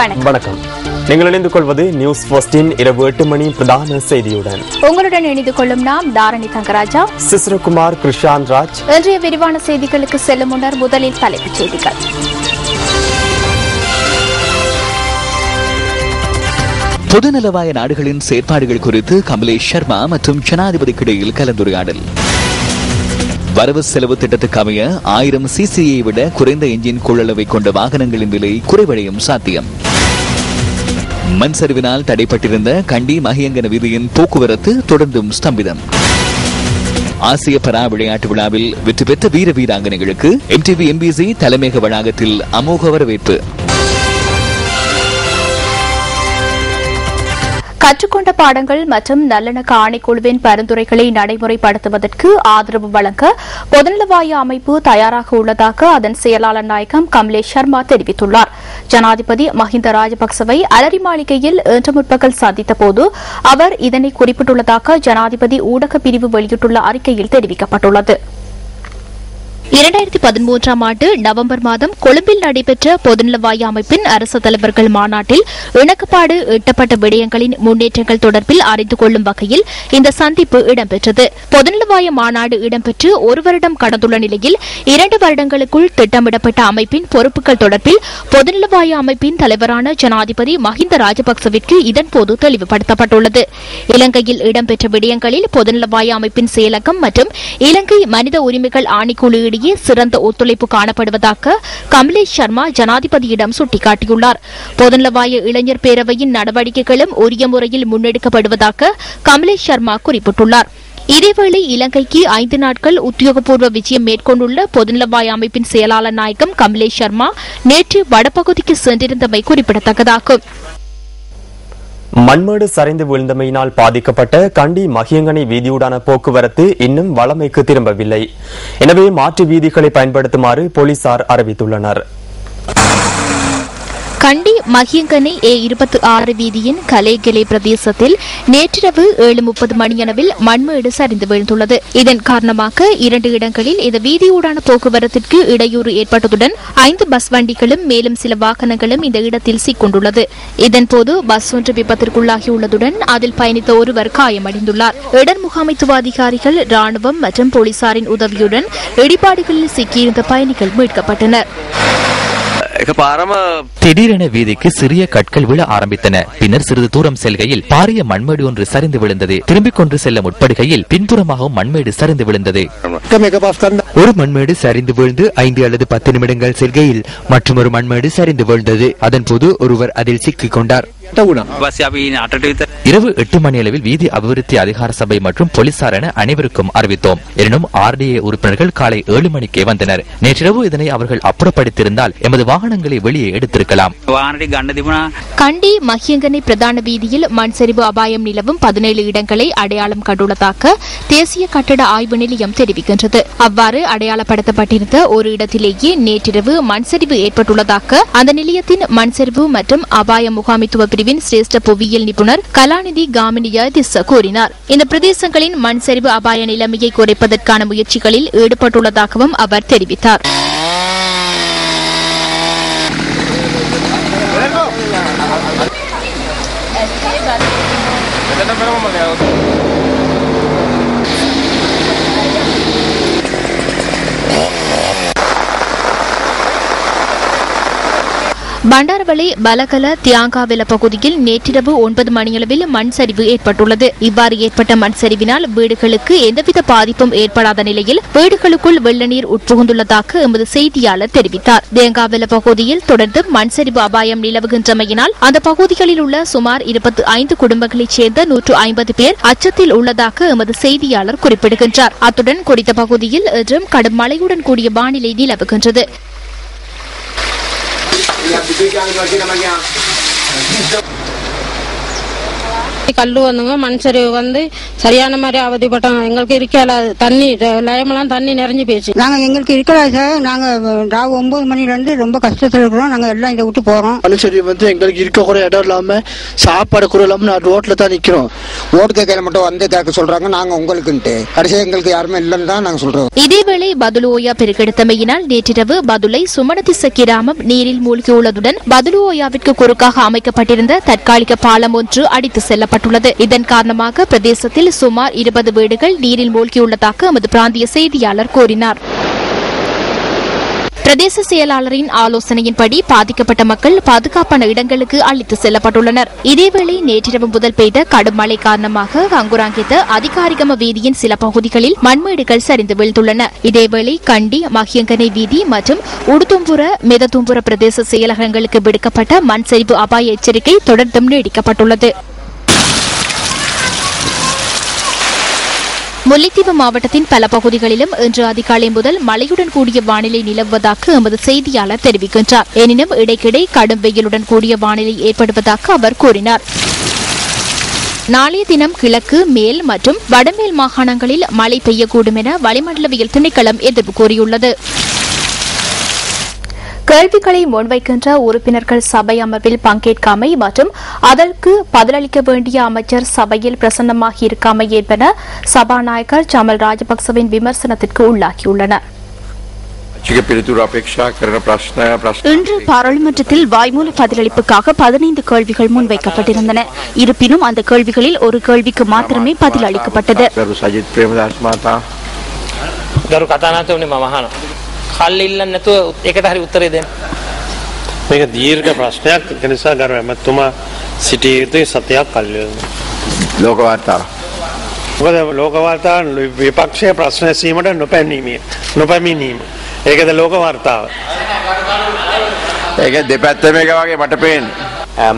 வணக்கம். நீங்கள் இணைந்து கொள்வது நியூஸ் ஃபர்ஸ்டின் இரவு 8 மணி பிரதான செய்தியுடன். உங்களுடன் இணைந்து கொள்ளும் நாம் தாரணி தங்கராஜா, சிஸ்ரகுமார், கிருஷாந்த் ராஜ். இன்றைய விரிவான செய்திகளுக்கு செல்லும் முன்னர் முதலில் தலைப்புச் செய்திகள். பொதுநலவாய நாடுகளின் செயற்பாடுகள் குறித்து கமலேஷ் சர்மா மற்றும் ஜனாதிபதிக்கு இடையில் கலந்துரையாடல். வரவு செலவு திட்டத்துக்கு அமைய 1000 சிசியை விட குறைந்த எஞ்சின் கொள்ளளவை கொண்ட வாகனங்களின் விலை குறைவடையும் சாத்தியம். மண் சரிவினால் தடைப்பட்டிருந்த கண்டி மகியங்கன வீதியின் போக்குவரத்து தொடர்ந்தும் ஸ்தம்பிதம். ஆசிய பரா விளையாட்டு விழாவில் வெற்றி பெற்ற வீர வீராங்கனைகளுக்கு MTV MBC தலைமையக வளாகத்தில் அமோக வரவேற்பு. கற்றுக்கொண்ட பாடங்கள் மற்றும் நல்லிணக்க ஆணைக்குழுவின் பரிந்துரைகளை நடைமுறைப்படுத்துவதற்கு ஆதரவு வழங்க பொதுநலவாய அமைப்பு தயாராக உள்ளதாக அதன் செயலாளர் நாயகம் கமலேஷ் சர்மா தெரிவித்துள்ளார். ஜனாதிபதி மஹிந்த ராஜபக்சவை அலரி மாளிகையில் இன்று முற்பகல் சந்தித்தபோது அவர் இதனை குறிப்பிட்டுள்ளதாக ஜனாதிபதி ஊடக பிரிவு வெளியிட்டுள்ள அறிக்கையில் தெரிவிக்கப்பட்டுள்ளது. 2013ஆம் ஆண்டு நவம்பர் மாதம் கொழும்பில் நடைபெற்ற பொதுநலவாய அமைப்பின் அரசு தலைவர்கள் மாநாட்டில் இணக்கப்பாடு எட்டப்பட்ட விடயங்களின் முன்னேற்றங்கள் தொடர்பில் அறிந்து கொள்ளும் வகையில் இந்த சந்திப்பு இடம்பெற்றது. பொதுநலவாய மாநாடு இடம்பெற்று ஒரு வருடம் கடந்துள்ள நிலையில் 2 வருடங்களுக்குள் திட்டமிடப்பட்ட அமைப்பின் பொறுப்புகள் தொடர்பில் பொதுநலவாய அமைப்பின் தலைவரான ஜனாதிபதி மஹிந்த ராஜபக்சவிற்கு இதன்போது தெளிவுபடுத்தப்பட்டுள்ளது. இலங்கையில் இடம்பெற்ற விடயங்களில் பொதுநலவாய அமைப்பின் செயலகம் மற்றும் இலங்கை மனித உரிமைகள் ஆணைக்குழு சிறந்த ஒத்துழைப்பு காணப்படுவதாக கமலேஷ் சர்மா ஜனாதிபதியிடம் சுட்டிக்காட்டியுள்ளார். பொதுநலவாய இளைஞர் பேரவையின் நடவடிக்கைகளும் உரிய முறையில் முன்னெடுக்கப்படுவதாக கமலேஷ் சர்மா குறிப்பிட்டுள்ளார். இதேவேளை இலங்கைக்கு 5 நாட்கள் உத்தியோகபூர்வ விஜயம் மேற்கொண்டுள்ள பொதுநலவாய அமைப்பின் செயலாளர் நாயகம் கமலேஷ் சர்மா நேற்று வடபகுதிக்கு சென்றிருந்தமை குறிப்பிடத்தக்கதாகும். மண்மேடு சரிந்து வீழ்ந்தமையினால் பாதிக்கப்பட்ட கண்டி மகியங்கனை வீதியூடான போக்குவரத்து இன்னும் வழமைக்கு திரும்பவில்லை. எனவே மாற்று வீதிகளை பயன்படுத்துமாறு போலீசார் அறிவித்துள்ளனர். கண்டி மகியங்கனை A26 வீதியின் கலேகெலே பிரதேசத்தில் நேற்றிரவு 7:30 மணியளவில் மண்மேடு சரிந்து வீழ்ந்துள்ளது. இதன் காரணமாக 2 இடங்களில் இந்த வீதியூடான போக்குவரத்திற்கு இடையூறு ஏற்பட்டதுடன் 5 பஸ் வண்டிகளும் மேலும் சில வாகனங்களும் இந்த இடத்தில் சிக்கொண்டுள்ளது. இதன்போது பஸ் ஒன்று விபத்திற்குள்ளாகியுள்ளதுடன் அதில் பயணித்த ஒருவர் காயமடைந்துள்ளார். இடர் முகாமைத்துவ அதிகாரிகள், ராணுவம் மற்றும் போலீசாரின் உதவியுடன் இடிபாடுகளில் சிக்கியிருந்த பயணிகள் மீட்கப்பட்டனர். திடீரென வீதிக்கு சிறிய கற்கள் விழ ஆரம்பித்தன. பின்னர் சிறிது தூரம் செல்கையில் பாரிய மண்மேடு ஒன்று சரிந்து விழுந்தது. திரும்பிக் கொண்டு செல்ல முற்படுகையில் பின்புறமாகவும் மண்மேடு சரிந்து விழுந்தது. ஒரு மண்மேடு சரிந்து விழுந்து 5 அல்லது 10 நிமிடங்கள் செல்கையில் மற்றும் ஒரு மண்மேடு சரிந்து விழுந்தது. அதன்போது ஒருவர் அதில் சிக்கிக் கொண்டார். இரவு 8 மணி அளவில் வீதி அபிவிருத்தி அதிகார சபை மற்றும் போலீசார் என அனைவருக்கும் அறிவித்தோம். எனினும் RDA உறுப்பினர்கள் காலை 7 மணிக்கே வந்தனர். நேற்றிரவு இதனை அவர்கள் அப்புறப்படுத்தியிருந்தால் எமது வாகனங்களை வெளியே எடுத்திருக்கலாம். கண்டி மகியங்கனை பிரதான வீதியில் மண் சரிவு அபாயம் நிலவும் 17 இடங்களை அடையாளம் கண்டுள்ளதாக தேசிய கட்டட ஆய்வு நிலையம் தெரிவிக்கின்றது. அவ்வாறு அடையாளப்படுத்தப்பட்டிருந்த ஒரு இடத்திலேயே நேற்றிரவு மண் சரிவு ஏற்பட்டுள்ளதாக அந்த நிலையத்தின் மண் சரிவு மற்றும் அபாய முகாமைத்துவ பிரிவின் சிரேஷ்ட புவியியல் நிபுணர் கலாநிதி காமினியா திஸ்ஸ கூறினார். இந்த பிரதேசங்களின் மண் சரிவு அபாய நிலைமையை குறைப்பதற்கான முயற்சிகளில் ஈடுபட்டுள்ளதாகவும் அவர் தெரிவித்தார். பண்டாரவளை பலகல தியாங்காவில பகுதியில் நேற்றிரவு 9 மணியளவில் மண் சரிவு ஏற்பட்டுள்ளது. இவ்வாறு ஏற்பட்ட மண் சரிவினால் வீடுகளுக்கு எந்தவித பாதிப்பும் ஏற்படாத நிலையில் வீடுகளுக்குள் வெள்ள நீர் உட்புகுந்துள்ளதாக எமது செய்தியாளர் தெரிவித்தார். தேங்காவில பகுதியில் தொடர்ந்து மண் சரிவு அபாயம் நிலவுகின்றமையினால் அந்த பகுதிகளில் உள்ள சுமார் 25 குடும்பங்களைச் சேர்ந்த 150 பேர் அச்சத்தில் உள்ளதாக எமது செய்தியாளர் குறிப்பிடுகின்றார். அத்துடன் குறித்த பகுதியில் இன்றும் கடும் மழையுடன் கூடிய வானிலை நிலவுகின்றது. கல்லு வந்துங்க மண் சரிவு வந்து சரியான மாதிரி அவதிப்பட்டோம். எங்களுக்கு இருக்கல தண்ணி லயமெல்லாம் தண்ணி நிறைஞ்சு போயிடுச்சு. நாங்க எங்களுக்கு இருக்கல சார். நாங்க 9 மணில இருந்து ரொம்ப கஷ்டத்துல இருக்கிறோம். நாங்க எல்லாம் இதை விட்டு போறோம். மண் சரிவு வந்து எங்களுக்கு இருக்க கூட இடம் இல்லாம சாப்பாடு கூட இல்லாம நான் ரோட்ல தான் நிக்கிறோம். ஓட்டு கேட்கல மட்டும் வந்து கேட்க சொல்றாங்க. நாங்க உங்களுக்குன்ட்டு கடைசியா எங்களுக்கு யாருமே இல்லைன்னு தான் நாங்க சொல்றோம். இதேவேளை பதுலுஓயா பெருக்கெடுத்தமையினால் நேற்றிரவு பதுளை சுமணதிச கிராமம் நீரில் மூழ்கியுள்ளதுடன் பதுலுஓயாவிற்கு குறுக்காக அமைக்கப்பட்டிருந்த தற்காலிக பாலம் ஒன்று அடித்து செல்லப்பட்டுள்ளது. இதன் காரணமாக பிரதேசத்தில் சுமார் 20 வீடுகள் நீரில் மூழ்கியுள்ளதாக எமது பிராந்திய செய்தியாளர் கூறினார். பிரதேச செயலாளரின் ஆலோசனையின்படி பாதிக்கப்பட்ட மக்கள் பாதுகாப்பான இடங்களுக்கு அழைத்து செல்லப்பட்டுள்ளனர். இதேவேளை நேற்றிரவு முதல் பெய்த கடும் மழை காரணமாக அங்குராங்கித்த அதிகாரிகம வீதியின் சில பகுதிகளில் மண்மேடுகள் சரிந்து வீழ்ந்துள்ளன. இதேவேளை கண்டி மகியங்கனை வீதி மற்றும் உடுதும்புர மெததும்புர பிரதேச செயலகங்களுக்கு விடுக்கப்பட்ட மண் சரிவு அபாய எச்சரிக்கை தொடர்ந்தும் நீடிக்கப்பட்டுள்ளது. முல்லைத்தீவு மாவட்டத்தின் பல பகுதிகளிலும் இன்று அதிகாலை முதல் மழையுடன் கூடிய வானிலை நிலவுவதாக எமது செய்தியாளர் தெரிவிக்கின்றார். எனினும் இடைக்கிடை கடும் வெயிலுடன் கூடிய வானிலை ஏற்படுவதாக அவர் கூறினார். நாளைய தினம் கிழக்கு மேல் மற்றும் வடமேல் மாகாணங்களில் மழை பெய்யக்கூடும் என வளிமண்டலவியல் திணைக்களம் எதிர்ப்பு கூறியுள்ளது. கேள்விகளை முன்வைக்கின்ற உறுப்பினர்கள் சபை அமர்வில் பங்கேற்காமை மற்றும் அதற்கு பதிலளிக்க வேண்டிய அமைச்சர் சபையில் பிரசன்னமாகி இருக்காமை என்பன சபாநாயகர் ஜமல் ராஜபக்சவின் விமர்சனத்திற்கு உள்ளாகியுள்ளன. இன்று பாராளுமன்றத்தில் வாய்மூல பதிலளிப்புக்காக 15 கேள்விகள் முன்வைக்கப்பட்டிருந்தன. இருப்பினும் அந்த கேள்விகளில் ஒரு கேள்விக்கு மாத்திரமே பதில் அளிக்கப்பட்டது. මේක දීර්ඝ ප්‍රශ්නයක්. ඒ නිසා ගරු ඇමතුමා සිටිය යුතුයි සතියක් කල්යන ලෝක වාර්තාව. මොකද ලෝක වාර්තාව විපක්ෂයේ ප්‍රශ්න ඇසීමට නොපැමිණීම. ඒකද ලෝක වාර්තාව. ඒක දෙපැත්තම එක වගේ මට පේන්නේ.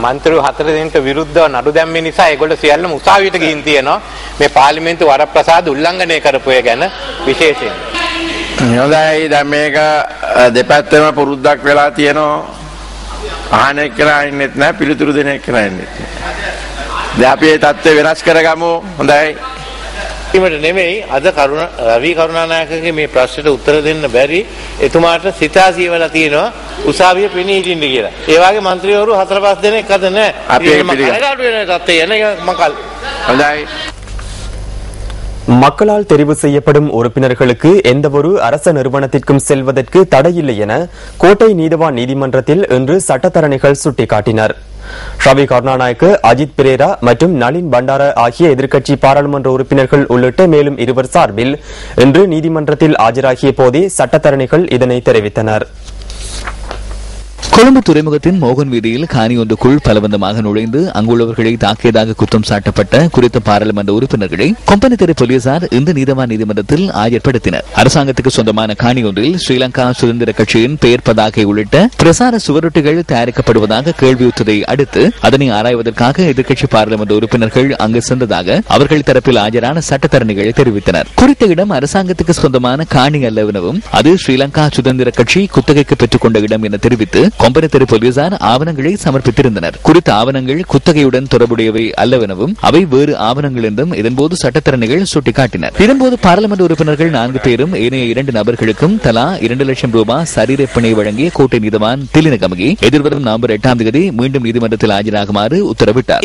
මන්ත්‍රී 4 දෙනෙක්ට විරුද්ධව නඩු දැම්මේ නිසා ඒගොල්ලෝ සියල්ලම උසාවියට ගිහින් තියෙනවා. මේ පාර්ලිමේන්තු වරප්‍රසාද උල්ලංඝනය කරපු එක ගැන විශේෂයෙන්. හොඳයි දැන් මේක දෙපැත්තම පුරුද්දක් වෙලා තියෙනවා. අහන එක්කලා ඉන්නෙත් නැහැ පිළිතුරු දෙන එක්කලා ඉන්නෙත් නැහැ. දැන් අපි මේ தත්ත්වය වෙනස් කරගමු. හොඳයි. ඊමට නෙමෙයි අද රවි කරුණානායකගේ මේ ප්‍රශ්නෙට උත්තර දෙන්න බැරි එතුමාට සිතාසිය වෙලා තියෙනවා උසාවිය පෙනී හිටින්න කියලා. ඒ වගේ മന്ത്രിවරු 4-5 දෙනෙක් අද නැහැ. අපි කනගාටු වෙන තත්ත්වය එන මකල්. හොඳයි. மக்களால் தெரிவு செய்யப்படும் உறுப்பினர்களுக்கு எந்தவொரு அரச நிறுவனத்திற்கும் செல்வதற்கு தடையில்லை என கோட்டை நீதவான் நீதிமன்றத்தில் இன்று சட்டத்தரணிகள் சுட்டிக்காட்டினர். ரவி கருணாநாயக்க, அஜித் பிரேரா மற்றும் நளின் பண்டார ஆகிய எதிர்க்கட்சி பாராளுமன்ற உறுப்பினர்கள் உள்ளிட்ட மேலும் 2 சார்பில் இன்று நீதிமன்றத்தில் ஆஜராகிய போதே சட்டத்தரணிகள் இதனை தெரிவித்தனர். கொழும்பு துறைமுகத்தின் மோகன் வீதியில் காணி ஒன்றுக்குள் பலவந்தமாக நுழைந்து அங்குள்ளவர்களை தாக்கியதாக குற்றம் சாட்டப்பட்ட குறித்த பாராளுமன்ற உறுப்பினர்களை கொம்பனி தெரு போலீசார் இந்த நீதவான் நீதிமன்றத்தில் ஆஜர்படுத்தினர். அரசாங்கத்துக்கு சொந்தமான காணி ஒன்றில் ஸ்ரீலங்கா சுதந்திர கட்சியின் பெயர் பதாகை உள்ளிட்ட பிரசார சுவரொட்டிகள் தயாரிக்கப்படுவதாக கேள்வியுற்றதை அடுத்து அதனை ஆராய்வதற்காக எதிர்க்கட்சி பாராளுமன்ற உறுப்பினர்கள் அங்கு சென்றதாக அவர்கள் தரப்பில் ஆஜரான சட்டத்தரணிகள் தெரிவித்தனர். குறித்த இடம் அரசாங்கத்துக்கு சொந்தமான காணி அல்லவெனவும் அது ஸ்ரீலங்கா சுதந்திர கட்சி குத்தகைக்கு பெற்றுக் கொண்ட இடம் என தெரிவித்து கொம்பனி தெரு போலீசார் ஆவணங்களை சமர்ப்பித்திருந்தனர். குறித்த ஆவணங்கள் குத்தகையுடன் தொடர்புடையவை அல்லவெனவும் அவை வேறு ஆவணங்கள் என்றும் இதன்போது சட்டத்தரணிகள் சுட்டிக்காட்டினர். இதன்போது பாராளுமன்ற உறுப்பினர்கள் 4 பேரும் ஏனைய 2 நபர்களுக்கும் தலா 2 லட்சம் ரூபாய் சரீரப்பிணை வழங்கிய கோட்டை நீதவான் திலின கமகி எதிர்வரும் நவம்பர் 8ஆம் தேதி மீண்டும் நீதிமன்றத்தில் ஆஜராகுமாறு உத்தரவிட்டார்.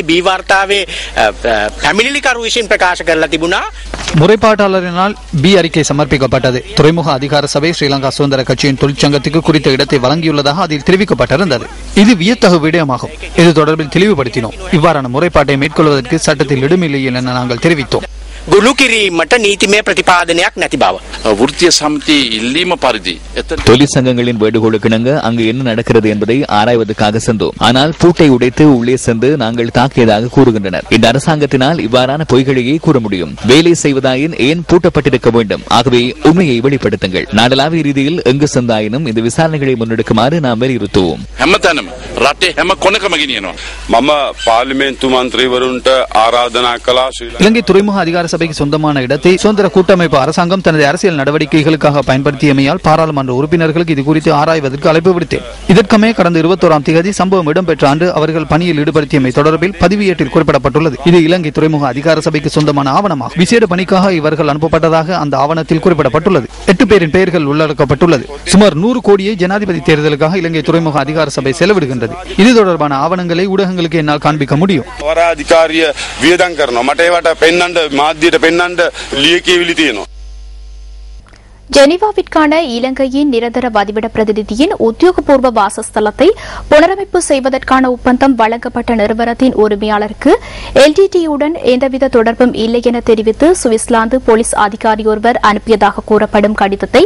முறைப்பாட்டாளரினால் பி அறிக்கை சமர்ப்பிக்கப்பட்டது. துறைமுக அதிகார சபை ஸ்ரீலங்கா சுதந்திர கட்சியின் தொழிற்சங்கத்துக்கு குறித்த இடத்தை வழங்கியுள்ளதாக அதில் தெரிவிக்கப்பட்டிருந்தது. இது வியத்தகு விடயமாகும். இது தொடர்பில் தெளிவுபடுத்தினோம். இவ்வாறான முறைப்பாட்டை மேற்கொள்வதற்கு சட்டத்தில் இடமில்லை என நாங்கள் தெரிவித்தோம். தொழிற்சங்கங்களின் வேண்டுகோளுக்கு இணங்க அங்கு என்ன நடக்கிறது என்பதை ஆராய்வதற்காக சென்றோம். ஆனால் பூட்டை உடைத்து உள்ளே சென்று நாங்கள் தாக்கியதாக கூறுகின்றனர். இந்த அரசாங்கத்தினால் இவ்வாறான பொய்களையே கூற முடியும். வேலை செய்வதாயின் ஏன் பூட்டப்பட்டிருக்க வேண்டும்? ஆகவே உண்மையை வெளிப்படுத்துங்கள். நாடளாவிய ரீதியில் எங்கு சென்றாயினும் இந்த விசாரணைகளை முன்னெடுக்குமாறு நாம் வலியுறுத்துவோம். இலங்கை துறைமுக அதிகார சபைக்கு சொந்தமான இடத்தை சுதந்திர கூட்டமைப்பு அரசாங்கம் தனது அரசியல் நடவடிக்கைகளுக்காக பயன்படுத்தியமையால் பாராளுமன்ற உறுப்பினர்களுக்கு இது குறித்து ஆராய்வதற்கு அழைப்பு விடுத்தேன். இதற்கமே கடந்த 21ஆம் தேதி சம்பவம் இடம்பெற்ற ஆண்டு அவர்கள் பணியில் ஈடுபடுத்தியமை தொடர்பில் பதிவேட்டில் குறிப்பிடப்பட்டுள்ளது. இது இலங்கை துறைமுக அதிகார சபைக்கு சொந்தமான ஆவணமாகும். விசேட பணிக்காக இவர்கள் அனுப்பப்பட்டதாக அந்த ஆவணத்தில் குறிப்பிடப்பட்டுள்ளது. 8 பேரின் பெயர்கள் உள்ளடக்கப்பட்டுள்ளது. சுமார் 100 கோடியை ஜனாதிபதி தேர்தலுக்காக இலங்கை துறைமுக அதிகார சபை செலவிடுகின்றது. இது தொடர்பான ஆவணங்களை ஊடகங்களுக்கு என்னால் காண்பிக்க முடியும். ஜெனீவாவிற்கான இலங்கையின் நிரந்தர வதிவிட பிரதிநிதியின் உத்தியோகபூர்வ வாசஸ்தலத்தை புனரமைப்பு செய்வதற்கான ஒப்பந்தம் வழங்கப்பட்ட நிறுவனத்தின் உரிமையாளருக்கு எல்டிடியுடன் எந்தவித தொடர்பும் இல்லை என தெரிவித்து சுவிட்சர்லாந்து போலீஸ் அதிகாரியொருவர் அனுப்பியதாக கூறப்படும் கடிதத்தை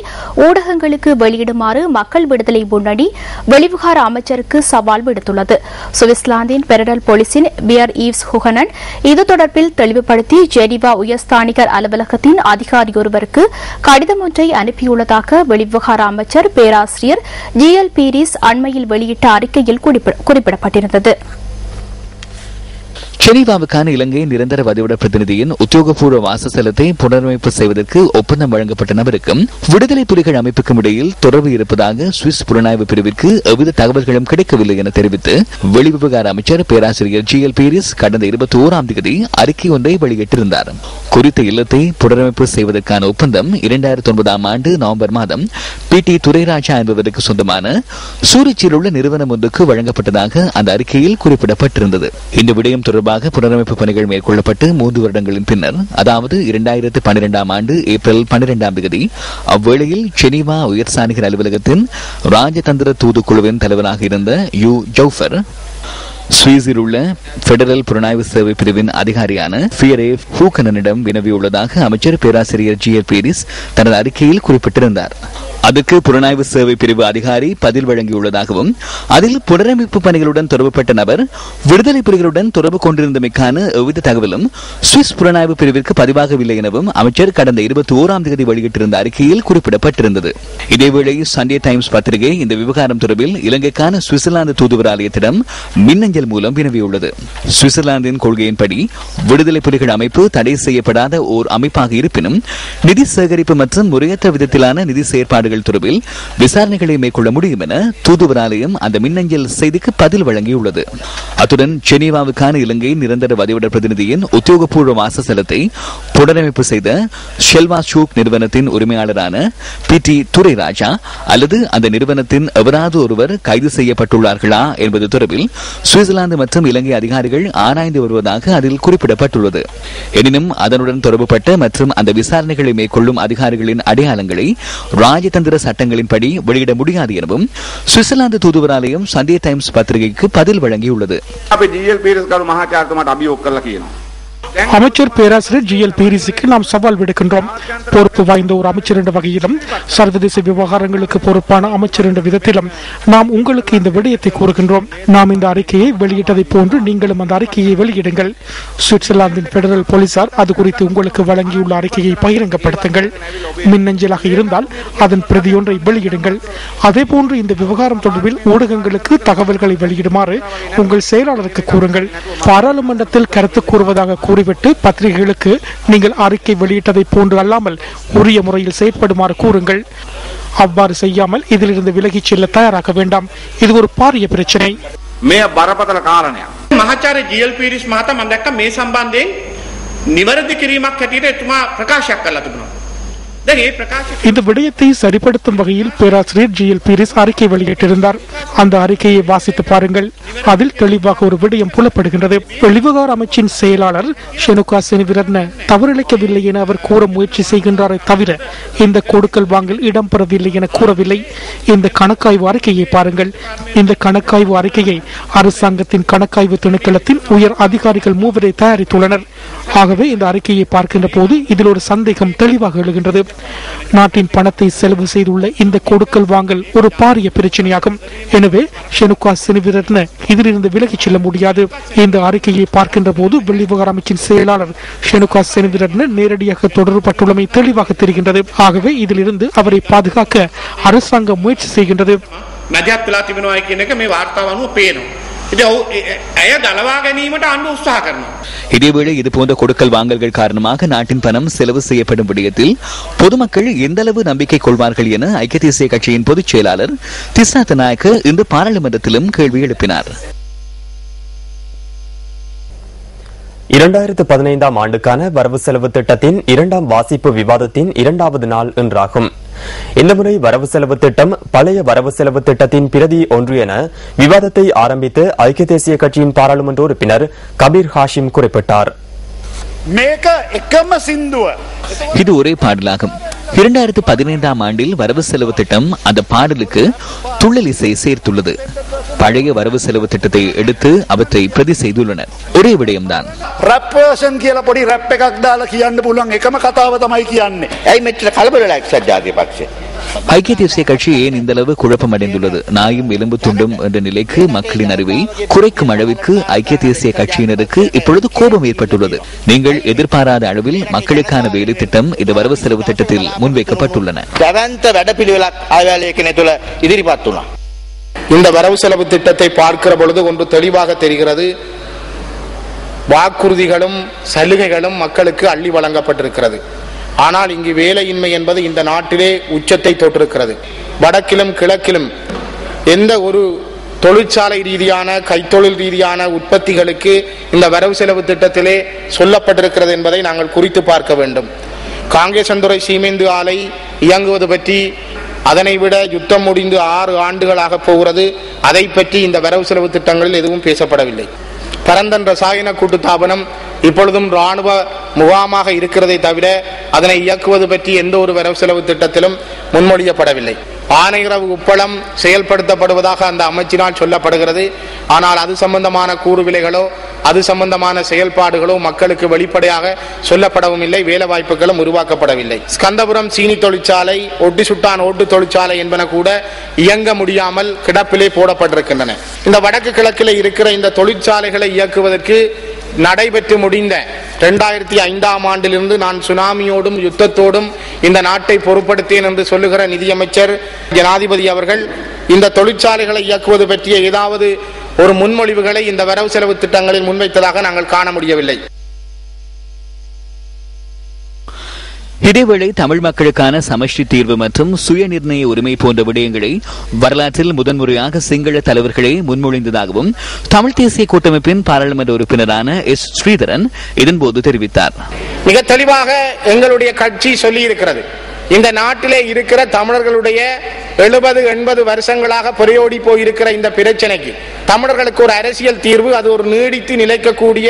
ஊடகங்களுக்கு வெளியிடுமாறு மக்கள் விடுதலை முன்னணி வெளிவிவகார அமைச்சருக்கு சவால் விடுத்துள்ளது. சுவிட்சர்லாந்தின் பெடரல் போலீசின் பியர் ஈவ்ஸ் ஹுகனன் இது தொடர்பில் தெளிவுபடுத்தி ஜெனீவா உயர்ஸ்தானிகர் அலுவலகத்தின் அதிகாரியொருவருக்கு கடிதம் ஒன்றை அனுப்பியுள்ளதாக வெளிவிவகார அமைச்சர் பேராசிரியர் ஜிஎல் பீரிஸ் அண்மையில் வெளியிட்ட அறிக்கையில் குறிப்பிடப்பட்டிருந்தது. ஜெனீவாவுக்கான இலங்கை நிரந்தர வதிவிட பிரதிநிதியின் உத்தியோகபூர்வ வாசஸ்தலத்தை புனரமைப்பு செய்வதற்கு ஒப்பந்தம் வழங்கப்பட்ட நபருக்கும் விடுதலை புலிகள் அமைப்புக்கும் இடையில் தொடர்பு இருப்பதாக சுவிஸ் புலனாய்வு பிரிவிற்கு எவ்வித தகவல்களும் கிடைக்கவில்லை என தெரிவித்து வெளிவிவகார அமைச்சர் பேராசிரியர் ஜிஎல் பீரிஸ் கடந்த 21ஆம் தேதி அறிக்கை ஒன்றை வெளியிட்டிருந்தார். குறித்த இல்லத்தை புனரமைப்பு செய்வதற்கான ஒப்பந்தம் 2009ஆம் ஆண்டு நவம்பர் மாதம் PT துரைராஜா என்பவருக்கு சொந்தமான சூரிச்சியில் உள்ள நிறுவனம் ஒன்றுக்கு வழங்கப்பட்டதாக அந்த அறிக்கையில் குறிப்பிடப்பட்டிருந்தது. இந்த விடயம் தொடர்பாக புனரமைப்பு பணிகள் மேற்கொள்ளப்பட்டு 3 வருடங்களின் பின்னர், அதாவது 2012ஆம் ஆண்டு ஏப்ரல் 12ஆம் தேதி அவ்வேளையில் ஜெனீவா உயர்ஸ்தானிகர் அலுவலகத்தின் ராஜதந்திர தூதுக்குழுவின் தலைவராக இருந்த யூ ஜௌஃபர் சுவிஸில் உள்ள பெடரல் புலனாய்வு சேவை பிரிவின் அதிகாரியான ஃபியரே ஹூகனனிடம் வினவியுள்ளதாக அமைச்சர் பேராசிரியர் ஜிஎல் பீரிஸ் தனது அறிக்கையில் குறிப்பிட்டிருந்தார். அதற்கு புலனாய்வு சேவை பிரிவு அதிகாரி பதில் வழங்கியுள்ளதாகவும் அதில் புனரமைப்பு பணிகளுடன் தொடர்புபட்ட நபர் விடுதலை புலிகளுடன் தொடர்பு கொண்டிருந்தமைக்கான எவ்வித தகவலும் சுவிஸ் புலனாய்வு பிரிவிற்கு பதிவாகவில்லை எனவும் அமைச்சர் கடந்த 21ஆம் தேதி வெளியிட்டிருந்த அறிக்கையில் குறிப்பிடப்பட்டிருந்தது. இதேவேளை சண்டே டைம்ஸ் பத்திரிகை இந்த விவகாரம் தொடர்பில் இலங்கைக்கான சுவிட்சர்லாந்து தூதுவர் ஆலயத்திடம் மின்னஞ்சல் மூலம் வினவியுள்ளது. சுவிட்சர்லாந்தின் கொள்கையின்படி விடுதலை புலிகள் அமைப்பு தடை செய்யப்படாத ஓர் அமைப்பாக இருப்பினும் நிதி சேகரிப்பு மற்றும் முறையற்ற விதத்திலான நிதி செயற்பாடுகள் தொடர்பில் விசாரணைகளை மேற்கொள்ள முடியும் என தூதுவர் ஆலயம் அந்த மின்னஞ்சல் செய்திக்கு பதில் வழங்கியுள்ளது. அத்துடன் ஜெனீவாவுக்கான இலங்கை நிரந்தர வதிவிட பிரதிநிதியின் உத்தியோகபூர்வ வாசஸ்தலத்தை புனரமைப்பு செய்த ஷெல்வா ஷூக் நிறுவனத்தின் உரிமையாளரான PT துரைராஜா அல்லது அந்த நிறுவனத்தின் எவராது ஒருவர் கைது செய்யப்பட்டுள்ளார்களா என்பது தொடர்பில் சுவிட்சர்லாந்து மற்றும் இலங்கை அதிகாரிகள் ஆராய்ந்து வருவதாக அதில் குறிப்பிடப்பட்டுள்ளது. எனினும் அதனுடன் தொடர்புபட்ட மற்றும் அந்த விசாரணைகளை மேற்கொள்ளும் அதிகாரிகளின் அடையாளங்களை ராஜதந்திர சட்டங்களின்படி வெளியிட முடியாது எனவும் சுவிட்சர்லாந்து தூதுவர் ஆலயம் சண்டே டைம்ஸ் பத்திரிகைக்கு பதில் வழங்கியுள்ளது. அமைச்சர் பேராசிரியர் ஜிஎல் பீரிஸுக்கு நாம் சவால் விடுக்கின்றோம். பொறுப்பு வாய்ந்த ஒரு அமைச்சர் என்ற வகையிலும் சர்வதேச விவகாரங்களுக்கு பொறுப்பான அமைச்சர் என்ற விதத்திலும் நாம் உங்களுக்கு இந்த விடயத்தை கூறுகின்றோம். நாம் இந்த அறிக்கையை வெளியிட்டதை போன்று நீங்களும் அந்த அறிக்கையை வெளியிடுங்கள். சுவிட்சர்லாந்தின் பெடரல் போலீசார் அது குறித்து உங்களுக்கு வழங்கியுள்ள அறிக்கையை பகிரங்கப்படுத்துங்கள். மின்னஞ்சலாக இருந்தால் அதன் பிரதியொன்றை வெளியிடுங்கள். அதே போன்று இந்த விவகாரம் தொடர்பில் ஊடகங்களுக்கு தகவல்களை வெளியிடுமாறு உங்கள் செயலாளருக்கு கூறுங்கள். பாராளுமன்றத்தில் கருத்து கூறுவதாக கூறிவிட்டு பத்திரிகைகளுக்கு நீங்கள் அறிக்கை வெளியிட்டதை போன்று அல்லாமல் உரிய முறையில் செயற்படுமாறு கூறுங்கள். அவ்வாறு செய்யாமல் இதிலிருந்து விலகிச் செல்ல தயாராக வேண்டாம். இது ஒரு பாரிய பிரச்சனை. මහාචාර්ය ජීඑල් පීරිස් මහතා මම දැක්ක මේ සම්බන්ධයෙන් නිවැරදි කිරීමක් හැටියට එතුමා ප්‍රකාශයක් කළා තිබුණා. இந்த விடயத்தை சரிப்படுத்தும் வகையில் பேராசிரியர் ஜிஎல் பீரிஸ் அறிக்கை வெளியிட்டிருந்தார். அந்த அறிக்கையை வாசித்து பாருங்கள். அதில் தெளிவாக ஒரு விடயம் புலப்படுகின்றது. வெளிவிவகார அமைச்சின் செயலாளர் ஷெனுகா செனிவிரத்ன தவறிழைக்கவில்லை என அவர் கூற முயற்சி செய்கின்றாரே தவிர இந்த கொடுக்கல் வாங்கல் இடம்பெறவில்லை என கூறவில்லை. இந்த கணக்காய்வு அறிக்கையை பாருங்கள். இந்த கணக்காய்வு அறிக்கையை அரசாங்கத்தின் கணக்காய்வு திணைக்களத்தின் உயர் அதிகாரிகள் 3 தயாரித்துள்ளனர். ஆகவே இந்த அறிக்கையை பார்க்கின்ற போது இதில் ஒரு சந்தேகம் தெளிவாக எழுகின்றது. நாட்டின் பணத்தை செலவு செய்துள்ள இந்த கொடுக்கல் வாங்கல் ஒரு பாரிய பிரச்சனையாகும். எனவே ஷெனுகா செனிவிரத்ன இதிலிருந்து விலகிச் செல்ல முடியாது. இந்த அறிக்கையை பார்க்கின்ற போது வெளிவிவகார அமைச்சின் செயலாளர் ஷெனுகா செனிவிரத்ன நேரடியாக தொடர்பட்டுள்ளமை தெளிவாக தெரிகின்றது. ஆகவே இதிலிருந்து அவரை பாதுகாக்க அரசாங்கம் முயற்சி செய்கின்றது. මැදිහත් වෙලා තිබෙනවා කියන එක මේ වාර්තාව අනුව පේනවා. ඇය ගලවා ගැනීමට අන්න උත්සාහ කරනවා. இதேவேளை இதுபோன்ற கொடுக்கல் வாங்கல்கள் காரணமாக நாட்டின் பணம் செலவு செய்யப்படும் விடயத்தில் பொதுமக்கள் எந்தளவு நம்பிக்கை கொள்வார்கள் என ஐக்கிய தேசிய கட்சியின் பொதுச் செயலாளர் திஸ்ஸாத் நாயக்க இன்று பாராளுமன்றத்திலும் கேள்வி எழுப்பினார். 2015 ஆண்டுக்கான வரவு செலவு திட்டத்தின் 2ஆம் வாசிப்பு விவாதத்தின் 2வது நாள் இன்றாகும். இந்த முறை வரவு செலவு திட்டம் பழைய வரவு செலவு திட்டத்தின் பிரதி ஒன்று என விவாதத்தை ஆரம்பித்து ஐக்கிய தேசிய கட்சியின் பாராளுமன்ற உறுப்பினர் கபீர் ஹாஷிம் குறிப்பிட்டார். இது ஒரே பாடலாகும். 2015 ஆண்டில் வரவு செலவு திட்டம் அந்த பாடலுக்கு துள்ளல் இசை சேர்த்துள்ளது. பழைய வரவு செலவு திட்டத்தை எடுத்து அவற்றை பிரதி செய்துள்ளனர். ஒரே விடயம்தான். ஐக்கிய தேசிய கட்சி ஏன் இந்த அளவு குழப்பம் அடைந்துள்ளது? நாயும் எலும்பு துண்டும் என்ற நிலைக்கு மக்களின் அறிவை குறைக்கும் அளவிற்கு ஐக்கிய தேசிய கட்சியினருக்கு இப்பொழுது கோபம் ஏற்பட்டுள்ளது. நீங்கள் எதிர்பாராத அளவில் மக்களுக்கான வேலை திட்டம் இந்த வரவு செலவு திட்டத்தில் முன்வைக்கப்பட்டுள்ளன. இந்த வரவு செலவு திட்டத்தை பார்க்கிற பொழுது ஒன்று தெளிவாக தெரிகிறது. வாக்குறுதிகளும் சலுகைகளும் மக்களுக்கு அள்ளி வழங்கப்பட்டிருக்கிறது. ஆனால் இங்கு வேலையின்மை என்பது இந்த நாட்டிலே உச்சத்தை தொட்டிருக்கிறது. வடக்கிலும் கிழக்கிலும் எந்த ஒரு தொழிற்சாலை ரீதியான கைத்தொழில் ரீதியான உற்பத்திகளுக்கு இந்த வரவு செலவு திட்டத்திலே சொல்லப்பட்டிருக்கிறது என்பதை நாங்கள் குறித்து பார்க்க வேண்டும். காங்கேசன்துறை சீமெந்து ஆலை இயங்குவது பற்றி, அதனை விட யுத்தம் முடிந்து 6 ஆண்டுகளாக போகிறது, அதை பற்றி இந்த வரவு செலவு திட்டங்களில் எதுவும் பேசப்படவில்லை. பரந்தன் ரசாயன கூட்டுத்தாபனம் இப்பொழுதும் ராணுவ முகாமாக இருக்கிறதை தவிர அதனை இயக்குவது பற்றி எந்த ஒரு வரவு செலவு திட்டத்திலும் முன்மொழியப்படவில்லை. ஆனையிறவு உப்பளம் செயல்படுத்தப்படுவதாக அந்த அமைச்சினால் சொல்லப்படுகிறது. ஆனால் அது சம்பந்தமான கூறு விலைகளோ அது சம்பந்தமான செயல்பாடுகளோ மக்களுக்கு வெளிப்படையாக சொல்லப்படவும் இல்லை. வேலை வாய்ப்புகளும் உருவாக்கப்படவில்லை. ஸ்கந்தபுரம் சீனி தொழிற்சாலை, ஒட்டி சுட்டான் ஓட்டு தொழிற்சாலை என்பன கூட இயங்க முடியாமல் கிடப்பிலே போடப்பட்டிருக்கின்றன. இந்த வடக்கு கிழக்கில் இருக்கிற இந்த தொழிற்சாலைகளை இயக்குவதற்கு நடைபெற்று முடிந்த 2005 ஆண்டிலிருந்து நான் சுனாமியோடும் யுத்தத்தோடும் இந்த நாட்டை பொறுப்படுத்தேன் என்று சொல்லுகிற நிதியமைச்சர் ஜனாதிபதி அவர்கள் இந்த தொழிற்சாலைகளை இயக்குவது பற்றிய ஏதாவது ஒரு முன்மொழிவுகளை இந்த வரவு செலவு திட்டங்களில் முன்வைத்ததாக நாங்கள் காண முடியவில்லை. இதேவேளை தமிழ் மக்களுக்கான சமஷ்டி தீர்வு மற்றும் சுயநிர்ணய உரிமை போன்ற விடயங்களை வரலாற்றில் முதன்முறையாக சிங்கள தலைவர்களே முன்மொழிந்ததாகவும் தமிழ் தேசிய கூட்டமைப்பின் பாராளுமன்ற உறுப்பினரான எஸ் ஸ்ரீதரன் இதன்போது தெரிவித்தார். மிக தெளிவாக எங்களுடைய கட்சி சொல்லி இருக்கிறது. இந்த நாட்டிலே இருக்கிற தமிழர்களுடைய 70-80 வருஷங்களாக பொறையோடி போயிருக்கிற இந்த பிரச்சனைக்கு தமிழர்களுக்கு ஒரு அரசியல் தீர்வு, அது ஒரு நீடித்து நிலைக்கக்கூடிய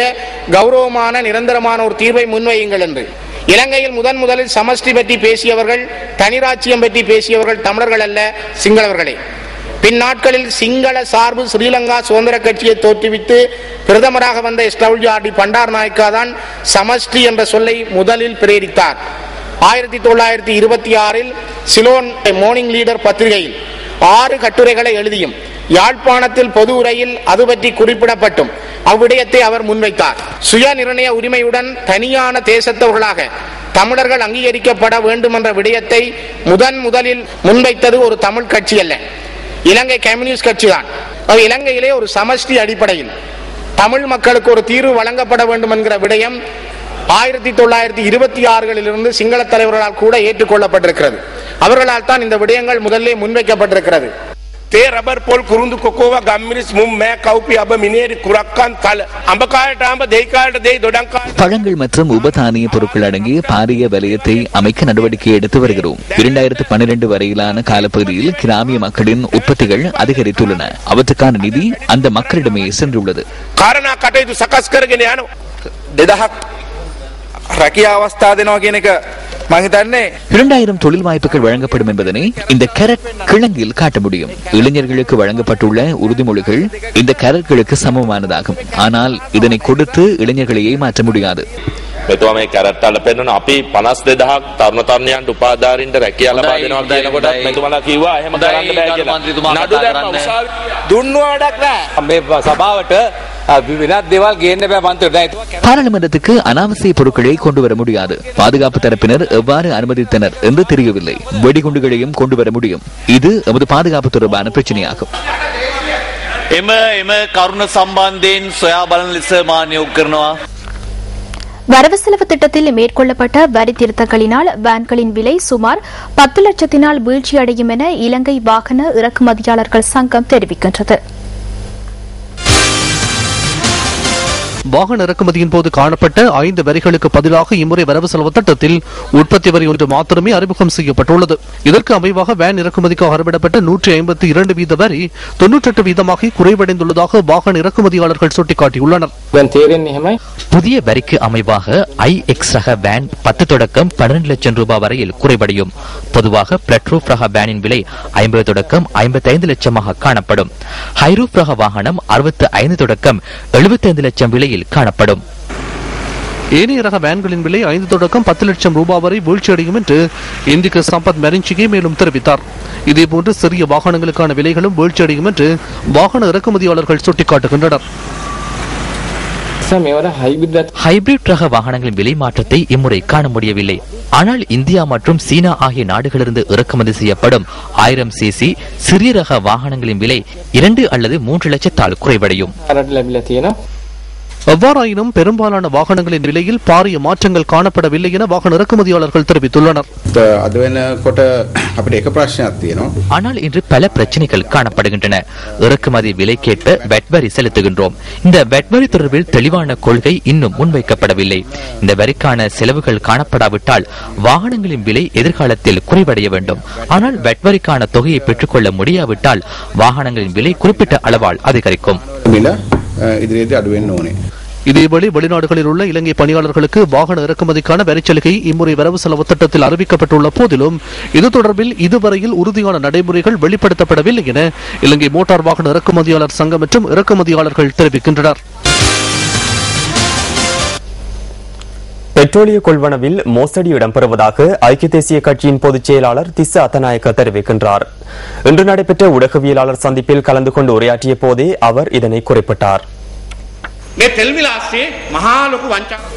கௌரவமான நிரந்தரமான ஒரு தீர்வை முன்வையுங்கள் என்று. இலங்கையில் முதலில் சமஷ்டி பற்றி பேசியவர்கள், தனிராட்சியம் பற்றி பேசியவர்கள் தமிழர்கள் அல்ல, சிங்களவர்களே. பின் நாட்களில் சிங்கள சார்பு ஸ்ரீலங்கா சுதந்திர கட்சியை தோற்றுவித்து பிரதமராக வந்த எஸ்.டபிள்யூ.ஆர்.டி. பண்டார் நாயக்கா தான் சமஷ்டி என்ற சொல்லை முதலில் பிரேரித்தார். 1926 சிலோன் மார்னிங் லீடர் பத்திரிகையில் 6 கட்டுரைகளை எழுதியும் யாழ்ப்பாணத்தில் பொது உரையில் அது பற்றி குறிப்பிடப்பட்டும் அவ்விடயத்தை அவர் முன்வைத்தார். சுய நிர்ணய உரிமையுடன் தனியான தேசத்தவர்களாக தமிழர்கள் அங்கீகரிக்கப்பட வேண்டும் என்ற விடயத்தை முதலில் முன்வைத்தது ஒரு தமிழ் கட்சி அல்ல, இலங்கை கம்யூனிஸ்ட் கட்சி தான். இலங்கையிலே ஒரு சமஷ்டி அடிப்படையில் தமிழ் மக்களுக்கு ஒரு தீர்வு வழங்கப்பட வேண்டும் என்கிற விடயம் 1926 சிங்கள தலைவர்களால் கூட ஏற்றுக்கொள்ளப்பட்டிருக்கிறது. அவர்களால் தான் இந்த விடயங்கள் முதல்ல முன்வைக்கப்பட்டிருக்கிறது. තේ රබර් පොල් කුරුඳු කොකෝව ගම්මිරිස් මුම් මෑ කව්පි අබ මිනේරි කුරක්කන් තල අඹ කායට අඹ දෙයි කායට දෙයි දොඩම් කායට. பழங்கள் மற்றும் உபதானிய பொருட்கள் அடங்கிய பாரிய வலயத்தை அமைக்க நடவடிக்கை எடுத்து வருகிறோம். 2012 வரையிலான காலப்பகுதியில் கிராமிய மக்களின் உற்பத்திகள் அதிகரித்துள்ளன. அவற்றுக்கான நிதி அந்த மக்களிடமே சென்றுள்ளது. කාරණා කටයුතු සකස් කරගෙන යනවා. 2000 රැකියා අවස්ථා දෙනවා කියන එක 2000 தொழில் வாய்ப்புகள் வழங்கப்படும் என்பதனை இந்த கேரட் கிழங்கில் காட்ட முடியும். இளைஞர்களுக்கு வழங்கப்பட்டுள்ள உறுதிமொழிகள் இந்த கேரட்களுக்கு சமமானதாகும். ஆனால் இதனை கொடுத்து இளைஞர்களை ஏமாற்ற முடியாது. මෙතුවා මේ කැරට් වල පෙන්නන අපි 52000ක් තරුණ තරුණියන්ට උපාධාරින්ට රැකියා ලබා දෙනවා කියනකොට මෙතුමාලා කිව්වා එහෙම කරන්න බෑ කියලා. නඩු දැම්ම උසාවි දුන්නු වැඩක් නෑ. මේ සභාවට විවිධ දේවල් ගේන්න බෑ මන්ත්‍රීට. பாராளுமன்றத்துக்கு அனாவசிய பொருட்களை கொண்டு வர முடியாது. பாதுகாப்பு தரப்பினர் எவ்வாறு அனுமதித்தனர் என்று தெரியவில்லை. வெடிகுண்டுகளையும் கொண்டு வர முடியும். இது எமது பாதுகாப்பு தொடர்பான பிரச்சனையாகும். එම කරුණ සම්බන්ධයෙන් සොයා බලන ලෙස මා නියෝග කරනවා. வரவு செலவு திட்டத்தில் மேற்கொள்ளப்பட்ட வரி திருத்தங்களினால் வேன்களின் விலை சுமார் 10 லட்சத்தினால் வீழ்ச்சியடையும் என இலங்கை வாகன இறக்குமதியாளர்கள் சங்கம் தெரிவிக்கின்றது. வாகன இறக்குமதியின் போது காணப்பட்ட 5 வரிகளுக்கு பதிலாக இம்முறை வரவு செலவு திட்டத்தில் உற்பத்தி வரி ஒன்று மாத்திரமே அறிமுகம் செய்யப்பட்டுள்ளது. இதற்கு அமைவாக வேன் இறக்குமதிக்காக அறவிடப்பட்ட 152 வீத வரி 98 வீதமாக குறைவடைந்துள்ளதாக வாகன இறக்குமதியாளர்கள் சுட்டிக்காட்டியுள்ளனர். புதிய வரிக்கு அமைவாக IX ரக வேன் 10 தொடக்கம் 12 லட்சம் ரூபாய் வரையில் குறைவடையும். பொதுவாக பிளட்ரூப் ரக வேனின் விலை 50 தொடக்கம் 55 லட்சமாக காணப்படும். ஹைரூப் ரக வாகனம் 65 தொடக்கம் 75 லட்சம் விலையில் காணப்படும். ஏனைய ரக வேன்களின் விலை 5 தொடக்கம் 10 லட்சம் ரூபாய் வரை வீழ்ச்சியடையும் என்று இந்திக சம்பத் மெரிஞ்சிகே மேலும் தெரிவித்தார். இதேபோன்று சிறிய வாகனங்களுக்கான விலைகளும் வீழ்ச்சியடையும் என்று வாகன இறக்குமதியாளர்கள் சுட்டிக்காட்டுகின்றனர். ஹைபிரிட் ரக வாகனங்களின் விலை மாற்றத்தை இம்முறை காண முடியவில்லை. ஆனால் இந்தியா மற்றும் சீனா ஆகிய நாடுகளிலிருந்து இறக்குமதி செய்யப்படும் 1000 cc சிறிய ரக வாகனங்களின் விலை 2 அல்லது 3 லட்சத்தால் குறைவடையும். எவ்வாறாயினும் பெரும்பாலான வாகனங்களின் விலையில் பாரிய மாற்றங்கள் காணப்படவில்லை என வாகன இறக்குமதியாளர்கள் தெரிவித்துள்ளனர். ஆனால் இன்று பல பிரச்சனைகள் காணப்படுகின்றன. இறக்குமதி விலைக்கேற்ப வெட் வரி செலுத்துகின்றோம். இந்த வெட் வரி தொடர்பில் தெளிவான கொள்கை இன்னும் முன்வைக்கப்படவில்லை. இந்த வரிக்கான செலவுகள் காணப்படாவிட்டால் வாகனங்களின் விலை எதிர்காலத்தில் குறைவடைய வேண்டும். ஆனால் வெட் வரிக்கான தொகையை பெற்றுக்கொள்ள முடியாவிட்டால் வாகனங்களின் விலை குறிப்பிட்ட அளவால் அதிகரிக்கும். இதேவேளை வெளிநாடுகளில் உள்ள இலங்கை பணியாளர்களுக்கு வாகன இறக்குமதிக்கான வரிச்சலுகை இம்முறை வரவு செலவு திட்டத்தில் அறிவிக்கப்பட்டுள்ள போதிலும் இது தொடர்பில் இதுவரையில் உறுதியான நடைமுறைகள் வெளிப்படுத்தப்படவில்லை என இலங்கை மோட்டார் வாகன இறக்குமதியாளர் சங்கம் மற்றும் இறக்குமதியாளர்கள் தெரிவிக்கின்றனர். பெட்ரோலிய கொள்வனவில் மோசடி இடம்பெறுவதாக ஐக்கிய தேசிய கட்சியின் பொதுச் செயலாளர் திஸ்ஸ அத்தநாயக்க தெரிவிக்கின்றார். இன்று நடைபெற்ற ஊடகவியலாளர் சந்திப்பில் கலந்து கொண்டு உரையாற்றிய போதே அவர் இதனை குறிப்பிட்டார்.